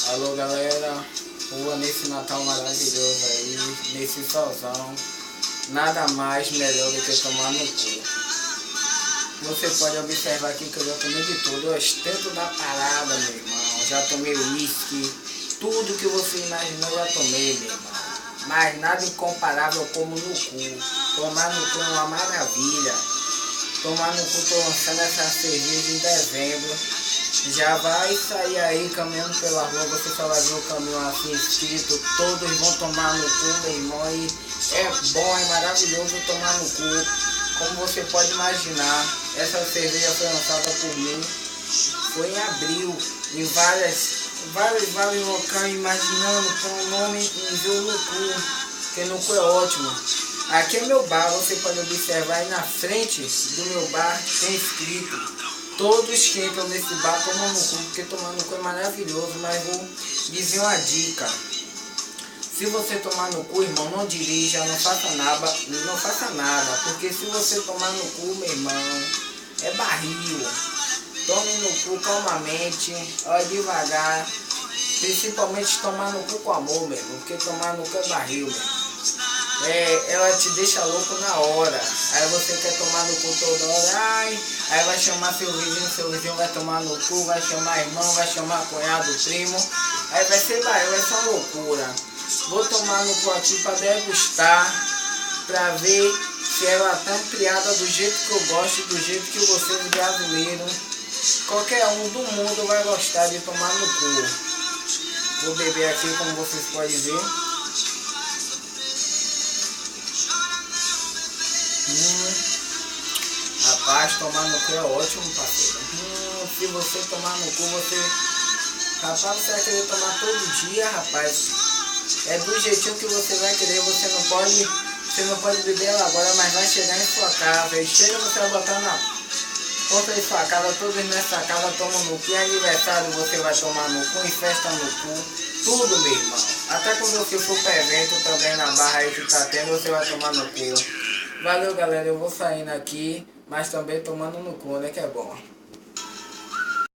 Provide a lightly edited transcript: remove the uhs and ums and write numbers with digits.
Alô galera, rua nesse Natal maravilhoso aí, nesse solzão, nada mais melhor do que tomar no cu. Você pode observar aqui que eu já tomei de tudo, eu ostento da parada, meu irmão, já tomei uísque, tudo que você imaginou eu já tomei, meu irmão. Mas nada incomparável como no cu. Tomar no cu é uma maravilha. Tomar no cu, tô lançando essa cerveja em dezembro. Já vai sair aí caminhando pela rua, você só vai ver o caminhão assim escrito, todos vão tomar no cu, meu irmão, e é bom, é maravilhoso tomar no cu. Como você pode imaginar, essa cerveja foi lançada por mim, foi em abril, em vários locais, imaginando com o nome Envio no Cu, porque no cu é ótimo. Aqui é meu bar, você pode observar aí na frente do meu bar tem escrito: todos que entram nesse bar tomam no cu, porque tomar no cu é maravilhoso, mas vou dizer uma dica. Se você tomar no cu, irmão, não dirija, não faça nada, porque se você tomar no cu, meu irmão, é barril. Tome no cu calmamente, olha devagar, principalmente tomar no cu com amor, meu irmão, porque tomar no cu é barril, meu irmão. Ela te deixa louco na hora. Aí você quer tomar no cu toda hora, aí vai chamar seu vizinho vai tomar no cu, vai chamar irmão, vai chamar cunhado, primo, aí vai ser uma loucura. Vou tomar no cu aqui para degustar, para ver se ela tá criada do jeito que eu gosto, do jeito que vocês brasileiros, qualquer um do mundo vai gostar de tomar no cu. Vou beber aqui, como vocês podem ver. Rapaz, tomar no cu é ótimo, parceiro. Se você tomar no cu, rapaz, você vai querer tomar todo dia, rapaz. É do jeitinho que você vai querer, você não pode beber ela agora, mas vai chegar em sua casa. E chega, você vai botar na porta de sua casa, todos nessa casa tomam no cu. Em aniversário você vai tomar no cu, em festa no cu, tudo, meu irmão. Até quando você for para evento também na barra aí que tá tendo, você vai tomar no cu. Valeu, galera, eu vou saindo aqui, mas também tomando no cu, né, que é bom.